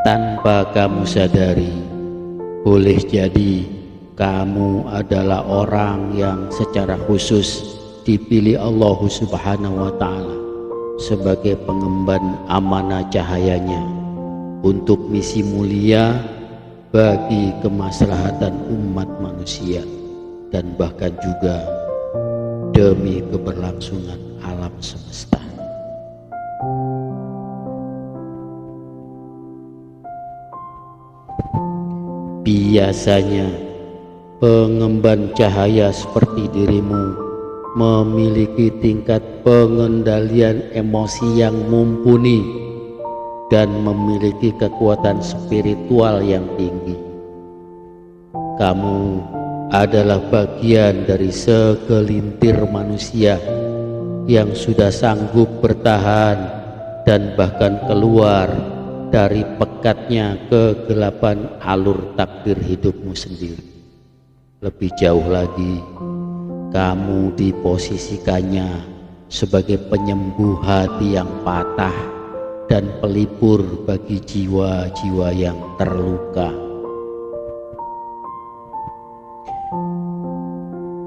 tanpa kamu sadari. Boleh jadi kamu adalah orang yang secara khusus dipilih Allah Subhanahu wa Ta'ala sebagai pengemban amanah cahayanya untuk misi mulia bagi kemaslahatan umat manusia dan bahkan juga demi keberlangsungan alam semesta. Biasanya pengemban cahaya seperti dirimu memiliki tingkat pengendalian emosi yang mumpuni dan memiliki kekuatan spiritual yang tinggi. Kamu adalah bagian dari segelintir manusia yang sudah sanggup bertahan dan bahkan keluar dari pekatnya kegelapan alur takdir hidupmu sendiri. Lebih jauh lagi, kamu diposisikannya sebagai penyembuh hati yang patah dan pelipur bagi jiwa-jiwa yang terluka.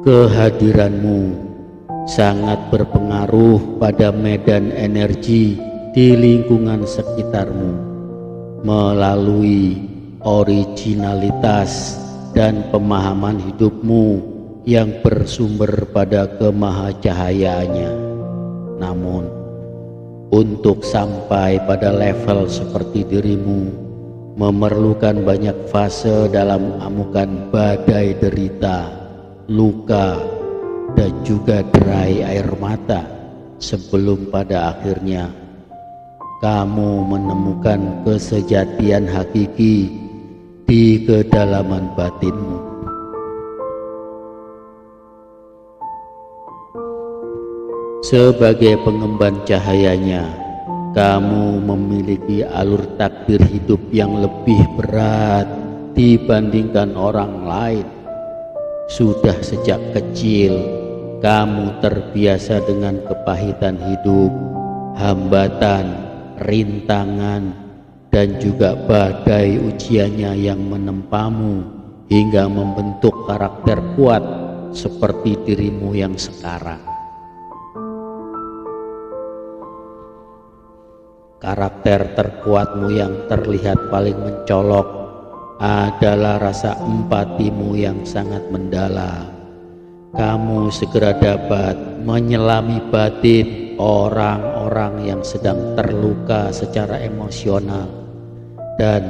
Kehadiranmu sangat berpengaruh pada medan energi di lingkungan sekitarmu melalui originalitas dan pemahaman hidupmu yang bersumber pada kemahacahayaannya. Namun, untuk sampai pada level seperti dirimu memerlukan banyak fase dalam amukan badai derita, luka, dan juga derai air mata sebelum pada akhirnya kamu menemukan kesejatian hakiki di kedalaman batinmu. Sebagai pengemban cahayanya, kamu memiliki alur takdir hidup yang lebih berat dibandingkan orang lain. Sudah sejak kecil, kamu terbiasa dengan kepahitan hidup, hambatan, rintangan, dan juga badai ujiannya yang menempamu hingga membentuk karakter kuat seperti dirimu yang sekarang. Karakter terkuatmu yang terlihat paling mencolok adalah rasa empatimu yang sangat mendalam. Kamu segera dapat menyelami batin orang-orang yang sedang terluka secara emosional, dan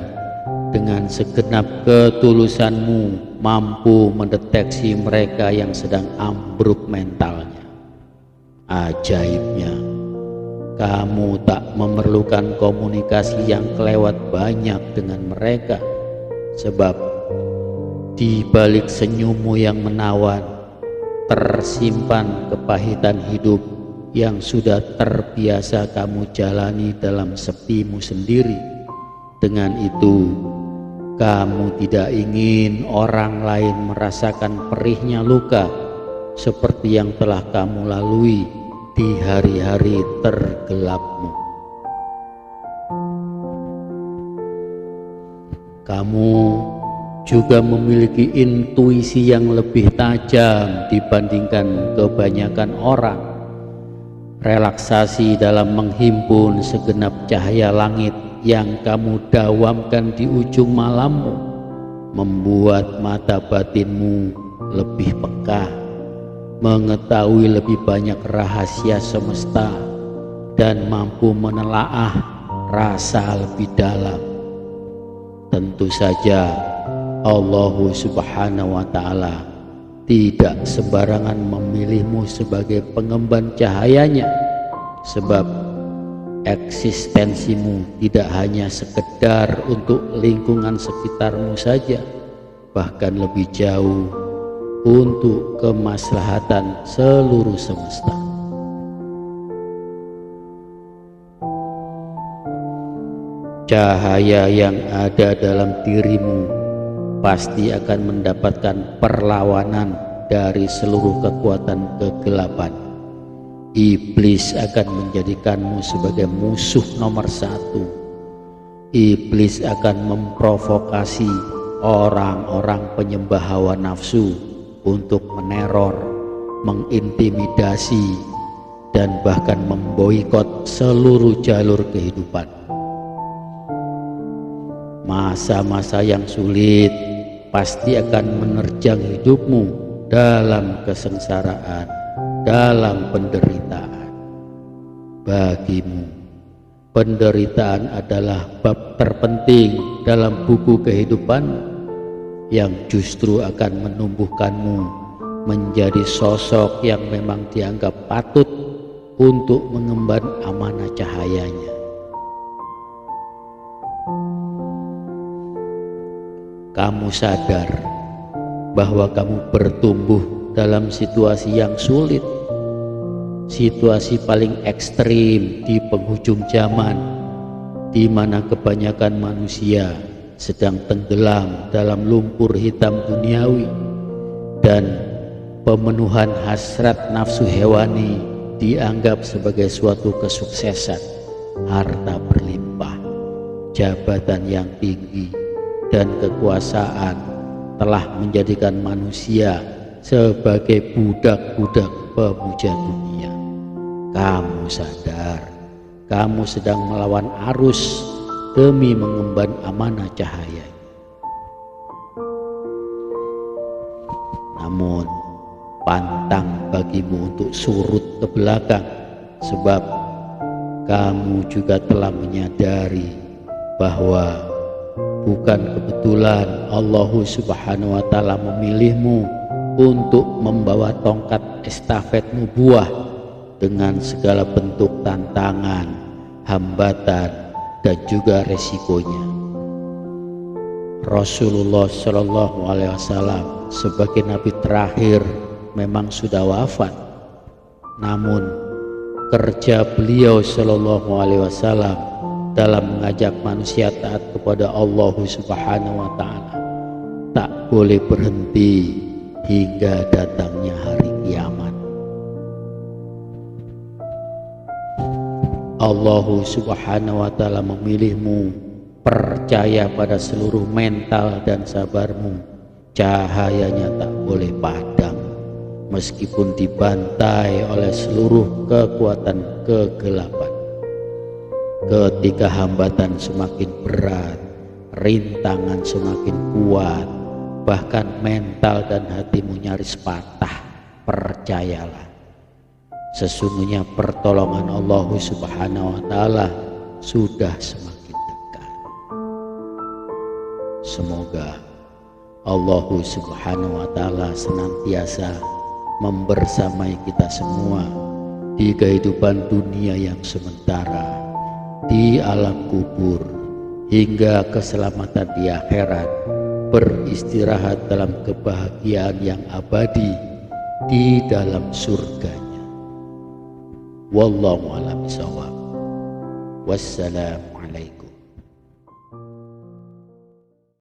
dengan segenap ketulusanmu mampu mendeteksi mereka yang sedang ambruk mentalnya. Ajaibnya, kamu tak memerlukan komunikasi yang kelewat banyak dengan mereka, sebab di balik senyummu yang menawan tersimpan kepahitan hidup yang sudah terbiasa kamu jalani dalam sepimu sendiri. Dengan itu, kamu tidak ingin orang lain merasakan perihnya luka seperti yang telah kamu lalui di hari-hari tergelapmu. Kamu juga memiliki intuisi yang lebih tajam dibandingkan kebanyakan orang. Relaksasi dalam menghimpun segenap cahaya langit yang kamu dawamkan di ujung malammu membuat mata batinmu lebih peka, mengetahui lebih banyak rahasia semesta, dan mampu menelaah rasa lebih dalam. Tentu saja Allah Subhanahu wa Ta'ala tidak sembarangan memilihmu sebagai pengemban cahayanya, sebab eksistensimu tidak hanya sekedar untuk lingkungan sekitarmu saja, bahkan lebih jauh untuk kemaslahatan seluruh semesta. Cahaya yang ada dalam dirimu pasti akan mendapatkan perlawanan dari seluruh kekuatan kegelapan. Iblis akan menjadikanmu sebagai musuh nomor satu. Iblis akan memprovokasi orang-orang penyembah hawa nafsu untuk meneror, mengintimidasi, dan bahkan memboikot seluruh jalur kehidupan. Masa-masa yang sulit pasti akan menerjang hidupmu dalam kesengsaraan, dalam penderitaan. Bagimu, penderitaan adalah bab terpenting dalam buku kehidupan yang justru akan menumbuhkanmu menjadi sosok yang memang dianggap patut untuk mengemban amanah cahayanya. Kamu sadar bahwa kamu bertumbuh dalam situasi yang sulit, situasi paling ekstrim di penghujung zaman, di mana kebanyakan manusia sedang tenggelam dalam lumpur hitam duniawi, dan pemenuhan hasrat nafsu hewani dianggap sebagai suatu kesuksesan. Harta berlimpah, jabatan yang tinggi, dan kekuasaan telah menjadikan manusia sebagai budak-budak pemuja dunia. Kamu sadar, kamu sedang melawan arus demi mengemban amanah cahaya. Namun pantang bagimu untuk surut ke belakang, sebab kamu juga telah menyadari bahwa bukan kebetulan Allah Subhanahu wa Ta'ala memilihmu untuk membawa tongkat estafet nubuah dengan segala bentuk tantangan, hambatan, dan juga resikonya. Rasulullah Shallallahu Alaihi Wasallam sebagai nabi terakhir memang sudah wafat, namun kerja beliau Shallallahu Alaihi Wasallam dalam mengajak manusia taat kepada Allah Subhanahu wa Ta'ala tak boleh berhenti hingga datangnya hari kiamat. Allah Subhanahu wa Ta'ala memilihmu, percaya pada seluruh mental dan sabarmu. Cahayanya tak boleh padam meskipun dibantai oleh seluruh kekuatan kegelapan. Ketika hambatan semakin berat, rintangan semakin kuat, bahkan mental dan hatimu nyaris patah, percayalah, sesungguhnya pertolongan Allah Subhanahu wa Ta'ala sudah semakin dekat. Semoga Allah Subhanahu wa Ta'ala senantiasa membersamai kita semua di kehidupan dunia yang sementara, di alam kubur, hingga keselamatan di akhirat, beristirahat dalam kebahagiaan yang abadi di dalam surganya. Wallahu a'lam bishawab. Wassalamualaikum.